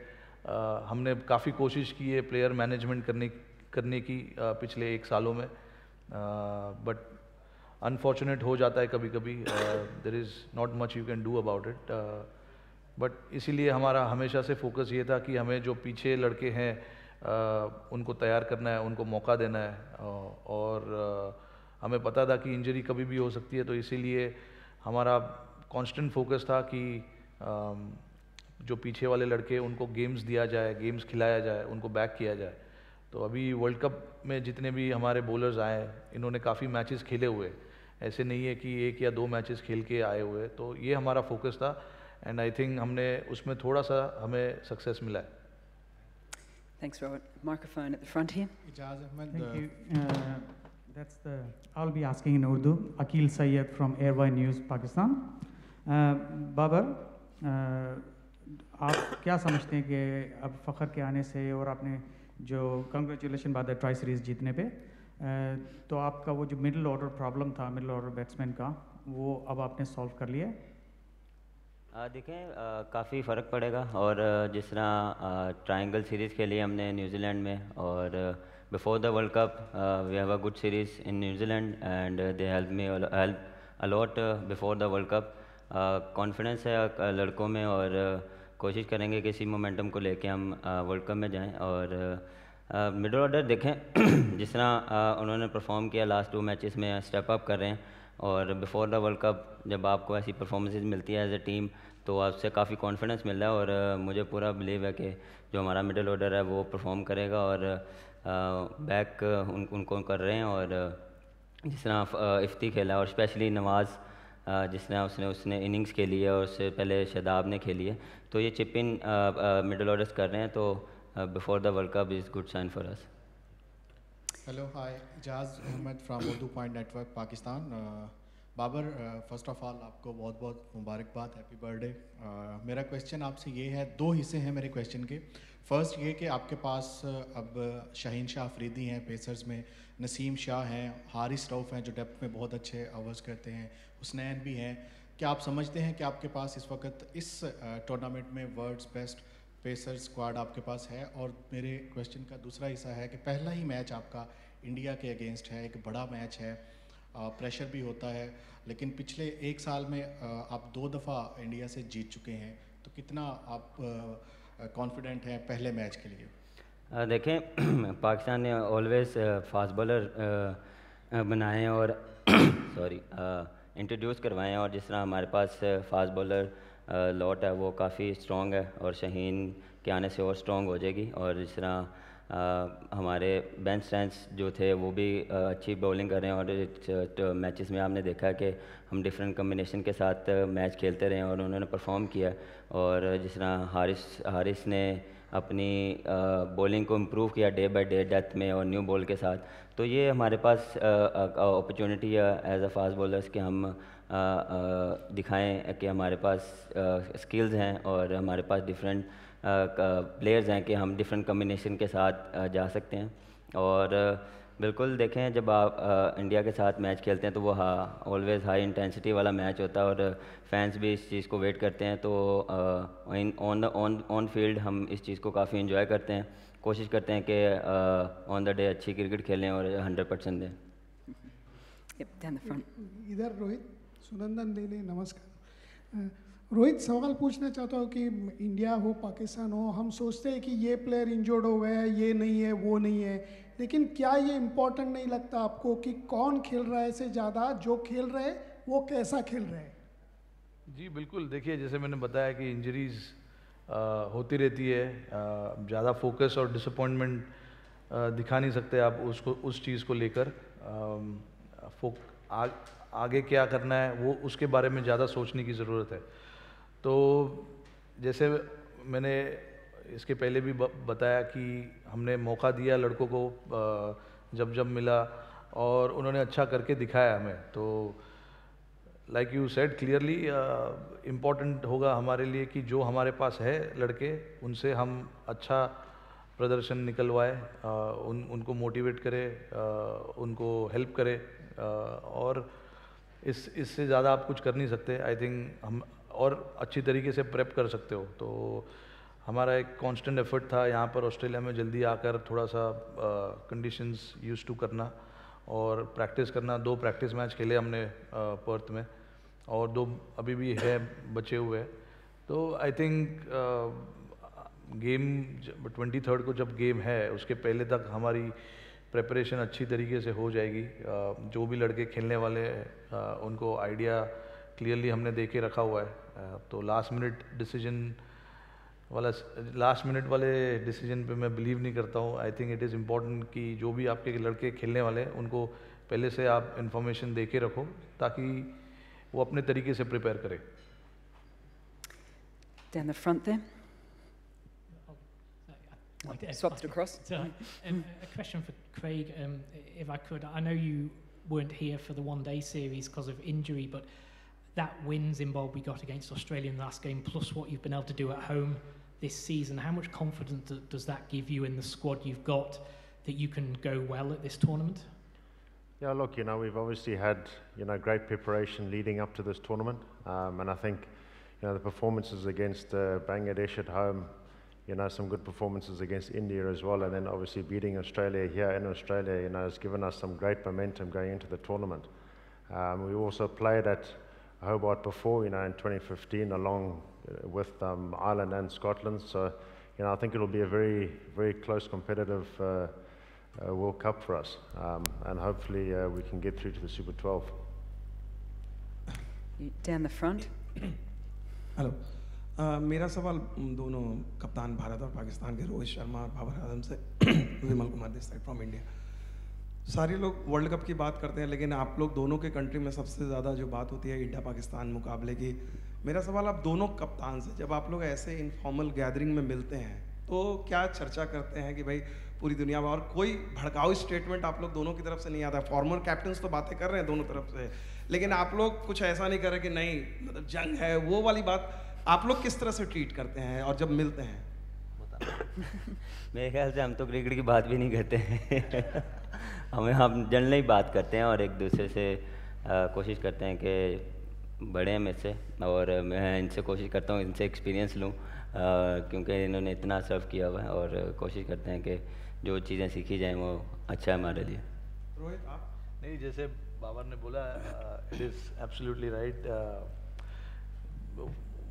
Speaker 24: हमने काफ़ी कोशिश की है प्लेयर मैनेजमेंट करने की पिछले 1 सालों में, बट अनफॉर्चुनेट हो जाता है कभी कभी. There is not much you can do about it. But इसीलिए हमारा हमेशा से फोकस ये था कि हमें जो पीछे लड़के हैं उनको तैयार करना है, उनको मौका देना है, और हमें पता था कि इंजरी कभी भी हो सकती है, तो इसीलिए हमारा कांस्टेंट फोकस था कि जो पीछे वाले लड़के उनको गेम्स दिया जाए, गेम्स खिलाया जाए, उनको बैक किया जाए. तो अभी वर्ल्ड कप में जितने भी हमारे बॉलर्स आए, इन्होंने काफ़ी मैचेस खेले हुए, ऐसे नहीं है कि 1 या 2 मैचेस खेल के आए हुए. तो ये हमारा फोकस था, एंड आई थिंक हमने उसमें थोड़ा सा हमें सक्सेस मिला है.
Speaker 1: Thanks, Robert. Microphone at the front here.
Speaker 21: Thank you. I'll be asking in Urdu. Akil Sayyed from Airway News, Pakistan. Babar, आप क्या समझते हैं कि अब फ़खर के आने से और आपने जो कंग्रेचुलेशन बाद है ट्राई सीरीज़ जीतने पे, तो आपका वो जो मिडिल ऑर्डर प्रॉब्लम था, मिडिल ऑर्डर बैट्समैन का, वो अब आपने सॉल्व कर लिया?
Speaker 11: देखें, काफ़ी फ़र्क पड़ेगा. और जिस तरह ट्रायंगल सीरीज़ खेली हमने न्यूजीलैंड में, और before the world cup we have a good series in New Zealand and they help a lot before the world cup. Confidence है लड़कों में, और कोशिश करेंगे कि इसी मोमेंटम को लेके हम वर्ल्ड कप में जाएं. और मिडल ऑर्डर देखें जिस तरह उन्होंने परफॉर्म किया लास्ट 2 मैचेस में, स्टेप अप कर रहे हैं, और बिफोर द वर्ल्ड कप जब आपको ऐसी परफॉर्मेंसेज मिलती है एज ए टीम तो आपसे काफ़ी कॉन्फिडेंस मिल रहा है, और मुझे पूरा बिलीव है कि जो हमारा मिडल ऑर्डर है वो परफॉर्म करेगा, और बैक उनको कर रहे हैं, और जिस तरह इफ्ती खेला और स्पेशली नवाज़ जिस तरह उसने इनिंग्स खेली है और उससे पहले शादाब ने खेली है, तो ये चिप इन मिडल ऑर्डर्स कर रहे हैं, तो before the world cup is good sign for us.
Speaker 2: Hello, hi, Jaz Ahmed from Urdu Point Network, Pakistan. Babar, first of all आपको बहुत बहुत मुबारकबाद, हैप्पी बर्थडे. मेरा क्वेश्चन आपसे ये है, 2 हिस्से हैं मेरे क्वेश्चन के. फर्स्ट ये कि आपके पास अब शाहीन शाह अफरीदी हैं पेसर्स में, नसीम शाह हैं, हारिस रऊफ़ हैं जो डेप्थ में बहुत अच्छे ओवर्स करते हैं, हुसनैन भी हैं. क्या आप समझते हैं कि आपके पास इस वक्त इस टूर्नामेंट में वर्ल्ड्स बेस्ट पेसर स्क्वाड आपके पास है? और मेरे क्वेश्चन का दूसरा हिस्सा है कि पहला ही मैच आपका इंडिया के अगेंस्ट है, एक बड़ा मैच है, प्रेशर भी होता है, लेकिन पिछले 1 साल में आप 2 दफ़ा इंडिया से जीत चुके हैं, तो कितना आप कॉन्फिडेंट हैं पहले मैच के लिए?
Speaker 11: देखें पाकिस्तान ने ऑलवेज़ फास्ट बॉलर बनाए हैं और सॉरी इंट्रोड्यूस करवाए हैं, और जिस तरह हमारे पास फास्ट बॉलर लॉट है वो काफ़ी स्ट्रॉन्ग है, और शाहीन के आने से और स्ट्रॉन्ग हो जाएगी. और जिस तरह हमारे बेंच स्ट्रेंथ्स जो थे वो भी अच्छी बॉलिंग कर रहे हैं, और मैचेस में आपने देखा कि हम डिफरेंट कम्बिनेशन के साथ मैच खेलते रहे और उन्होंने परफॉर्म किया. और जिस तरह हारिस ने अपनी बॉलिंग को इम्प्रूव किया डे बाय डे डेथ में और न्यू बॉल के साथ, तो ये हमारे पास अपॉर्चुनिटी है एज अ फास्ट बॉलर्स कि हम दिखाएं कि हमारे पास स्किल्स हैं और हमारे पास डिफरेंट प्लेयर्स हैं कि हम डिफरेंट कम्बिनेशन के साथ जा सकते हैं. और बिल्कुल देखें जब आप इंडिया के साथ मैच खेलते हैं तो वो ऑलवेज़ हाई इंटेंसिटी वाला मैच होता है, और फैंस भी इस चीज़ को वेट करते हैं, तो ऑन फील्ड हम इस चीज़ को काफ़ी इंजॉय करते हैं, कोशिश करते हैं कि ऑन द डे अच्छी क्रिकेट खेलें और 100% दें.
Speaker 6: इधर रोहित सुनंदन लेले, नमस्कार. रोहित, सवाल पूछना चाहता हूँ कि इंडिया हो पाकिस्तान हो, हम सोचते हैं कि ये प्लेयर इंजर्ड हो गया है, ये नहीं है, वो नहीं है, लेकिन क्या ये इम्पोर्टेंट नहीं लगता आपको कि कौन खेल रहा है से ज़्यादा जो खेल रहे हैं वो कैसा खेल रहे हैं?
Speaker 24: जी बिल्कुल, देखिए जैसे मैंने बताया कि इंजरीज होती रहती है, ज़्यादा फोकस और डिसअपॉइंटमेंट दिखा नहीं सकते आप उसको, उस चीज़ को लेकर. आगे क्या करना है वो उसके बारे में ज़्यादा सोचने की ज़रूरत है. तो जैसे मैंने इसके पहले भी बताया कि हमने मौका दिया लड़कों को जब जब मिला, और उन्होंने अच्छा करके दिखाया हमें. तो like you said clearly important होगा हमारे लिए कि जो हमारे पास है लड़के उनसे हम अच्छा प्रदर्शन निकलवाए, उनको मोटिवेट करें, उनको हेल्प करें, और इससे ज़्यादा आप कुछ कर नहीं सकते. आई थिंक हम और अच्छी तरीके से प्रेप कर सकते हो. तो हमारा एक कांस्टेंट एफर्ट था यहाँ पर ऑस्ट्रेलिया में जल्दी आकर थोड़ा सा कंडीशंस यूज़ टू करना और प्रैक्टिस करना. 2 प्रैक्टिस मैच खेले हमने पर्थ में, और 2 अभी भी है बचे हुए. तो आई थिंक गेम 23 को जब गेम है उसके पहले तक हमारी प्रिपरेशन अच्छी तरीके से हो जाएगी. जो भी लड़के खेलने वाले हैं उनको आइडिया क्लियरली हमने दे के रखा हुआ है. तो लास्ट मिनट वाले डिसीजन पे मैं बिलीव नहीं करता हूँ. I think it is important कि जो भी आपके लड़के खेलने वाले हैं उनको पहले से आप इंफॉर्मेशन दे के रखो ताकि वो अपने तरीके से प्रिपेयर करें.
Speaker 1: Down the front there. Swapped it across.
Speaker 12: So, a question for Craig, if I could. I know you weren't here for the one-day series because of injury, but that win Zimbabwe got against Australia in the last game, plus what you've been able to do at home this season, how much confidence does that give you in the squad you've got that you can go well at this tournament?
Speaker 16: Yeah, look, we've obviously had, great preparation leading up to this tournament, and I think, the performances against Bangladesh at home, some good performances against India as well, and then obviously beating Australia here in Australia, has given us some great momentum going into the tournament. We also played at Hobart before, in 2015, along with Ireland and Scotland. So, I think it'll be a very, very close competitive World Cup for us, and hopefully we can get through to the Super 12.
Speaker 1: Down the front.
Speaker 3: Hello मेरा सवाल दोनों कप्तान भारत और पाकिस्तान के रोहित शर्मा और बाबर आजम से Vimal Kumar this side from India. सारे लोग वर्ल्ड कप की बात करते हैं लेकिन आप लोग दोनों के कंट्री में सबसे ज़्यादा जो बात होती है इंडिया पाकिस्तान मुकाबले की। मेरा सवाल आप दोनों कप्तान से, जब आप लोग ऐसे इनफॉर्मल गैदरिंग में मिलते हैं तो क्या चर्चा करते हैं कि भाई पूरी दुनिया में, और कोई भड़काऊ स्टेटमेंट आप लोग दोनों की तरफ से नहीं आता? फॉर्मर कैप्टन्स तो बातें कर रहे हैं दोनों तरफ से, लेकिन आप लोग कुछ ऐसा नहीं कर रहे कि नहीं मतलब जंग है वो वाली बात। आप लोग किस तरह से ट्रीट करते हैं और जब मिलते हैं?
Speaker 11: मेरे ख्याल से हम तो क्रिकेट की बात भी नहीं करते हैं हम जनरली बात करते हैं और एक दूसरे से कोशिश करते हैं कि बड़े हैं मेरे से, और मैं इनसे कोशिश करता हूँ इनसे एक्सपीरियंस लूँ क्योंकि इन्होंने इतना सर्व किया हुआ है, और कोशिश करते हैं कि जो चीज़ें सीखी जाएँ वो अच्छा है हमारे लिए।
Speaker 3: रोहित आप?
Speaker 24: नहीं, जैसे बाबर ने बोला, it is absolutely right.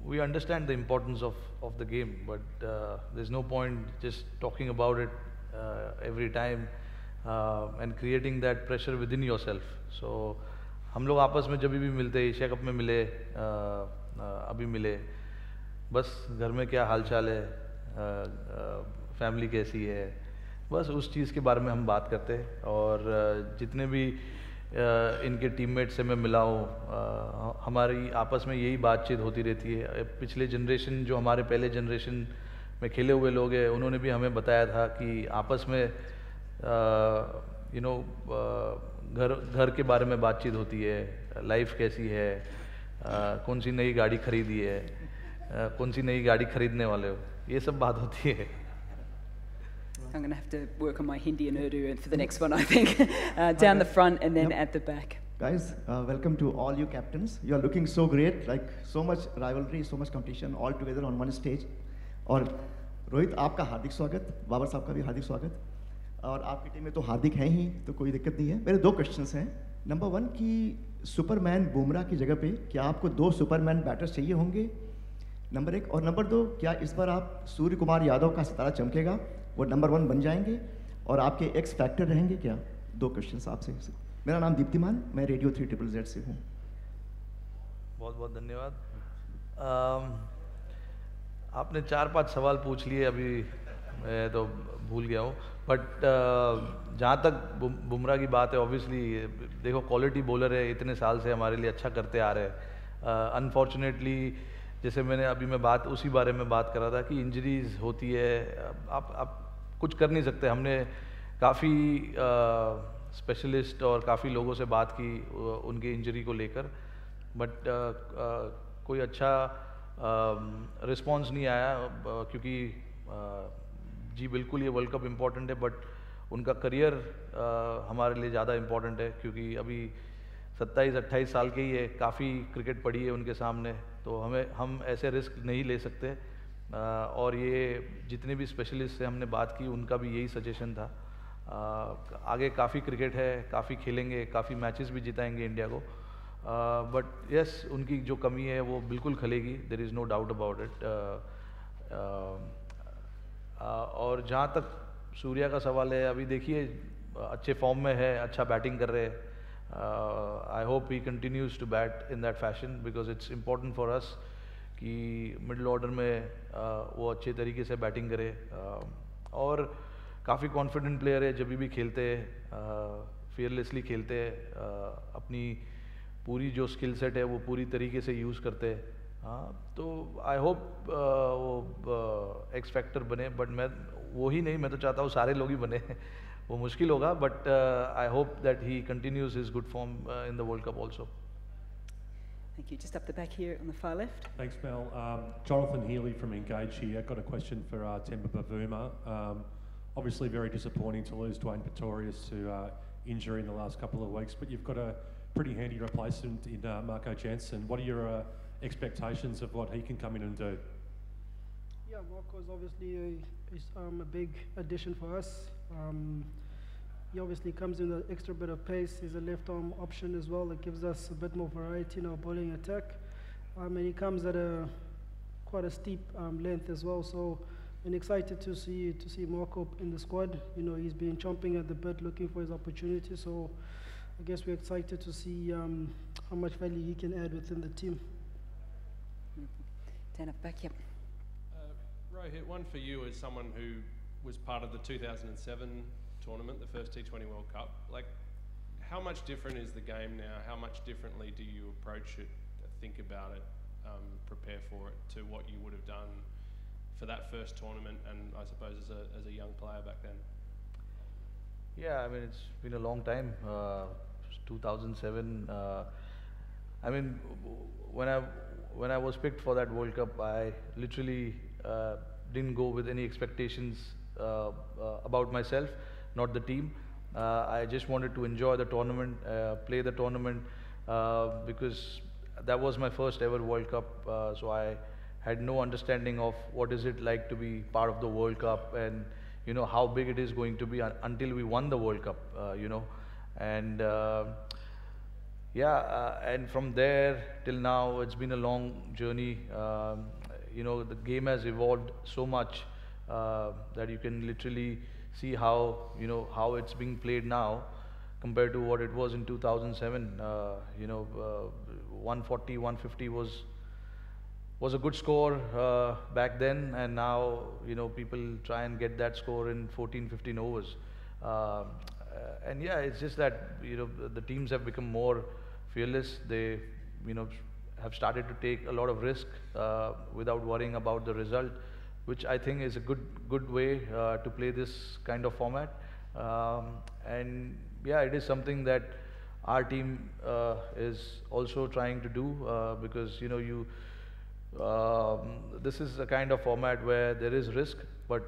Speaker 24: We understand the importance of the game, but there's no point just talking about it every time and creating that pressure within yourself. So हम लोग आपस में जब भी मिलते, एशिया कप में मिले, अभी मिले, बस घर में क्या हालचाल है, फैमिली कैसी है, बस उस चीज़ के बारे में हम बात करते हैं। और जितने भी इनके टीममेट से मैं मिला हूँ, हमारी आपस में यही बातचीत होती रहती है। पिछले जनरेशन, जो हमारे पहले जनरेशन में खेले हुए लोग हैं, उन्होंने भी हमें बताया था कि आपस में घर के बारे में बातचीत होती है, लाइफ कैसी है, कौन सी नई गाड़ी खरीदी है, कौन सी नई गाड़ी खरीदने वाले हो, ये सब बात होती है।
Speaker 1: I'm going to have to work on my Hindi and Urdu for the next one, I think. Down the front and then at the back.
Speaker 15: Guys, welcome to all you captains. You are looking so great, like so much rivalry, so much competition, all together on one stage. और रोहित, आपका हार्दिक स्वागत, बाबर साहब का भी हार्दिक स्वागत। और आपकी team में तो हार्दिक हैं ही, तो कोई दिक्कत नहीं है। मेरे दो क्वेश्चंस हैं। नंबर 1 कि सुपरमैन बुमराह की जगह पे क्या आपको 2 सुपरमैन बैटर्स चाहिए होंगे? नंबर 1। और नंबर 2, क्या इस बार आप सूर्य कुमार यादव का सितारा चमकेगा, वो नंबर 1 बन जाएंगे और आपके एक्स फैक्टर रहेंगे क्या? 2 क्वेश्चंस आपसे। मेरा नाम दीप्तिमान, मैं रेडियो 3ZZZ से हूँ।
Speaker 24: बहुत बहुत धन्यवाद। आपने 4-5 सवाल पूछ लिए, अभी मैं तो भूल गया हूँ, बट जहाँ तक बुमराह की बात है, ऑब्वियसली देखो क्वालिटी बॉलर है, इतने साल से हमारे लिए अच्छा करते आ रहे हैं। अनफॉर्चुनेटली जैसे मैं बात उसी बारे में बात कर रहा था कि इंजरीज होती है, आप कुछ कर नहीं सकते। हमने काफ़ी स्पेशलिस्ट और काफ़ी लोगों से बात की उनके इंजरी को लेकर, बट कोई अच्छा रिस्पॉन्स नहीं आया, क्योंकि जी बिल्कुल ये वर्ल्ड कप इम्पॉर्टेंट है, बट उनका करियर हमारे लिए ज़्यादा इम्पॉर्टेंट है, क्योंकि अभी 27-28 साल के ही है, काफ़ी क्रिकेट पड़ी है उनके सामने, तो हम ऐसे रिस्क नहीं ले सकते। और ये जितने भी स्पेशलिस्ट से हमने बात की, उनका भी यही सजेशन था। आगे काफ़ी क्रिकेट है, काफ़ी खेलेंगे, काफ़ी मैचेस भी जिताएंगे इंडिया को, बट यस उनकी जो कमी है वो बिल्कुल खलेगी, there is no doubt about it. और जहाँ तक सूर्या का सवाल है, अभी देखिए अच्छे फॉर्म में है, अच्छा बैटिंग कर रहे हैं। I hope he continues to bat in that fashion because it's important for us कि मिडिल ऑर्डर में वो अच्छे तरीके से बैटिंग करे, और काफ़ी कॉन्फिडेंट प्लेयर है, जब भी खेलते हैं फियरलेसली खेलते हैं, अपनी पूरी जो स्किल सेट है वो पूरी तरीके से यूज़ करते हैं। तो आई होप वो एक्स फैक्टर बने, बट मैं वो ही नहीं, मैं तो चाहता हूँ सारे लोग ही बने वो मुश्किल होगा, but I hope that he continues his good form in the world cup also.
Speaker 1: Thank you. Just up the back here on the far left.
Speaker 4: Thanks, Mel. Jonathan Healy from Engage here. Got a question for Temba Bavuma. Obviously very disappointing to lose Dwayne Pretorius to injury in the last couple of weeks, but you've got a pretty handy replacement in Marco Jansen. What are your expectations of what he can come in and do?
Speaker 17: Yeah, Marco's obviously a big addition for us. He obviously comes in with an extra bit of pace. He's a left arm option as well. That gives us a bit more variety in our bowling attack. And he comes at quite a steep length as well. So and excited to see Marco in the squad. You know, he's been chomping at the bit, looking for his opportunity. So I guess we're excited to see how much value he can add within the team.
Speaker 1: Down up back, yep.
Speaker 9: Rohit, one for you as someone who was part of the 2007 tournament, the first T20 World Cup. Like, how much different is the game now? How much differently do you approach it, think about it, prepare for it to what you would have done for that first tournament and I suppose as a young player back then?
Speaker 24: Yeah, I mean, it's been a long time. 2007. I mean, when I was picked for that World Cup, I literally didn't go with any expectations about myself, not the team. I just wanted to enjoy the tournament, play the tournament, because that was my first ever World Cup. So I had no understanding of what is it like to be part of the World Cup, and you know how big it is going to be until we won the World Cup. You know, and and from there till now, it's been a long journey. You know, the game has evolved so much that you can literally see how, you know, how it's being played now compared to what it was in 2007. You know, 140, 150 was a good score back then, and now, you know, people try and get that score in 14, 15 overs. And yeah, it's just that, you know, the teams have become more fearless. They, you know, have started to take a lot of risk without worrying about the result, which I think is a good way to play this kind of format. And yeah, it is something that our team is also trying to do, because, you know, this is a kind of format where there is risk, but,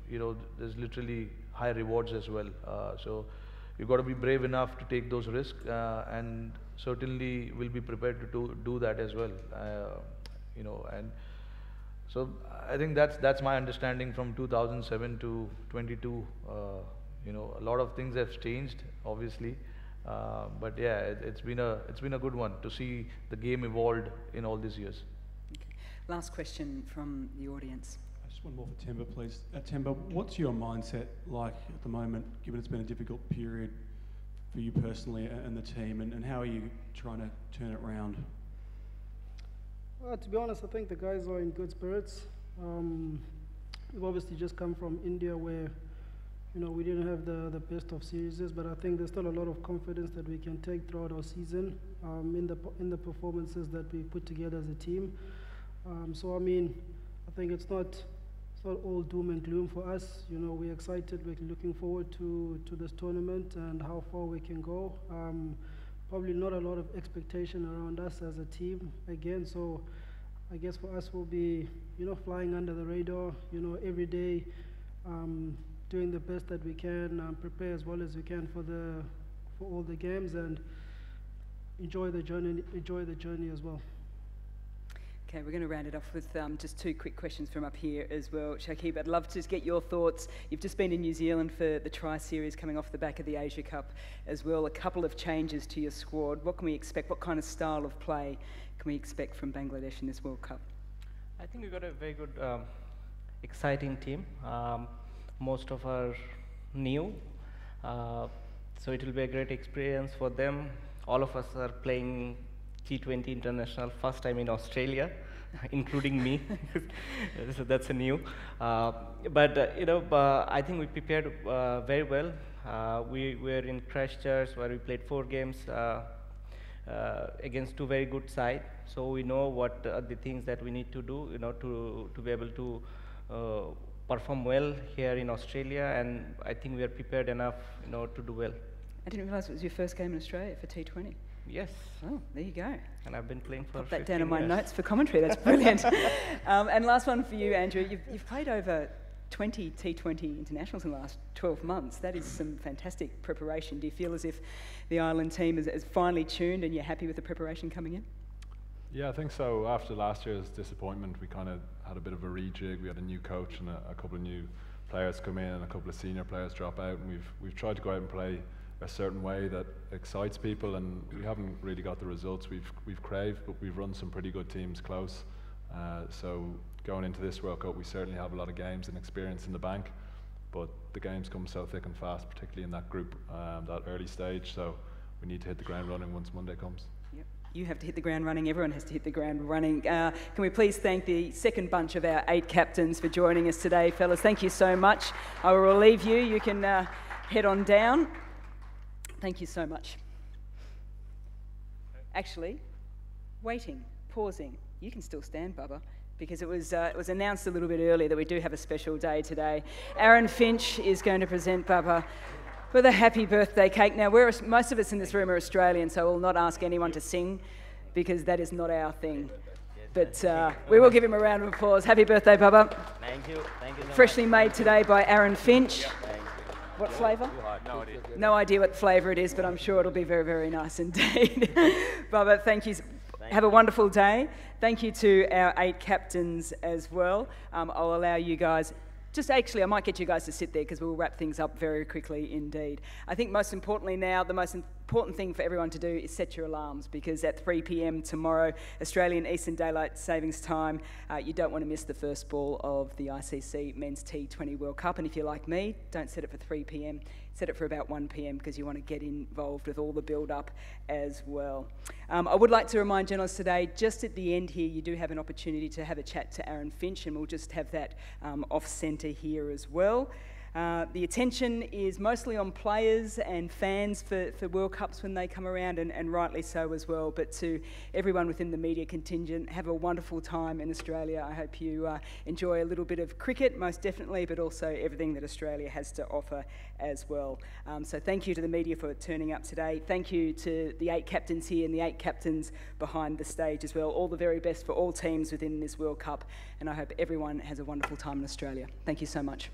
Speaker 24: you know, there's literally high rewards as well. So you've got to be brave enough to take those risks, and certainly will be prepared to do that as well. You know, and so I think that's my understanding from 2007 to 22. You know, a lot of things have changed, obviously, but yeah, it's been a good one to see the game evolved in all these years.
Speaker 1: Okay. Last question from the audience.
Speaker 4: Just one more for Temba, please. Temba, what's your mindset like at the moment, given it's been a difficult period for you personally and the team, and how are you trying to turn it around?
Speaker 17: Well, to be honest, I think the guys are in good spirits. We've obviously just come from India where, you know, we didn't have the best of series, but I think there's still a lot of confidence that we can take throughout our season in the performances that we put together as a team. So I mean, I think it's not all doom and gloom for us. You know, we're excited. We're looking forward to this tournament and how far we can go. Probably not a lot of expectation around us as a team again. So I guess for us, we'll be, you know, flying under the radar. You know, every day, doing the best that we can, prepare as well as we can for all the games, and enjoy the journey. Enjoy the journey as well.
Speaker 1: Okay, we're going to round it off with just two quick questions from up here as well. Shakib, I'd love to just get your thoughts. You've just been in New Zealand for the Tri-Series coming off the back of the Asia Cup as well. A couple of changes to your squad. What can we expect? What kind of style of play can we expect from Bangladesh in this World Cup?
Speaker 18: I think we've got a very good, exciting team. Most of are new. So it will be a great experience for them. All of us are playing T20 International first time in Australia, including me. So that's a new. But you know, I think we prepared very well. We were in Christchurch where we played 4 games against 2 very good sides. So we know what are the things that we need to do, you know, to be able to perform well here in Australia. And I think we are prepared enough, you know, to do well.
Speaker 1: I didn't realise it was your first game in Australia for T20.
Speaker 18: Yes.
Speaker 1: Oh, there you go.
Speaker 18: And I've been playing for
Speaker 1: Pop that down
Speaker 18: 15
Speaker 1: in my
Speaker 18: years.
Speaker 1: notes for commentary. That's brilliant. And last one for you, Andrew. You've played over 20 T20 internationals in the last 12 months. That is some fantastic preparation. Do you feel as if the Ireland team is finally tuned and you're happy with the preparation coming in?
Speaker 20: Yeah, I think so. After last year's disappointment, we kind of had a bit of a rejig. We had a new coach and a couple of new players come in and a couple of senior players drop out, and we've tried to go out and play a certain way that excites people, and we haven't really got the results we've craved, but we've run some pretty good teams close. So going into this World Cup, we certainly have a lot of games and experience in the bank, but the games come so thick and fast, particularly in that group, that early stage, so we need to hit the ground running once Monday comes.
Speaker 1: Yep. You have to hit the ground running, everyone has to hit the ground running. Can we please thank the second bunch of our 8 captains for joining us today, fellas. Thank you so much. I will relieve you. You can head on down. Thank you so much. Actually, waiting, pausing. You can still stand, Bubba, because it was announced a little bit earlier that we do have a special day today. Aaron Finch is going to present Bubba with a happy birthday cake. Now, most of us in this room are Australian, so we'll not ask anyone to sing because that is not our thing. But we will give him a round of applause. Happy birthday, Bubba.
Speaker 11: Thank you. Thank you so
Speaker 1: Freshly
Speaker 11: much.
Speaker 1: made today by Aaron Finch. What flavour?
Speaker 11: No idea.
Speaker 1: No idea what flavour it is, but I'm sure it'll be very, very nice indeed. Bubba, thank you. Have a wonderful day. Thank you to our 8 captains as well. I'll allow you guys... I might get you guys to sit there because we'll wrap things up very quickly indeed. I think most importantly now, the most important thing for everyone to do is set your alarms, because at 3 p.m. tomorrow, Australian Eastern Daylight Savings Time, you don't want to miss the first ball of the ICC Men's T20 World Cup. And if you're like me, don't set it for 3 p.m. Set it for about 1 p.m. because you want to get involved with all the build-up as well. I would like to remind journalists today, just at the end here, you do have an opportunity to have a chat to Aaron Finch, and we'll just have that off-centre here as well. The attention is mostly on players and fans for World Cups when they come around, and rightly so as well. But to everyone within the media contingent, have a wonderful time in Australia. I hope you enjoy a little bit of cricket, most definitely, but also everything that Australia has to offer as well. So thank you to the media for turning up today. Thank you to the 8 captains here and the 8 captains behind the stage as well. All the very best for all teams within this World Cup, and I hope everyone has a wonderful time in Australia. Thank you so much.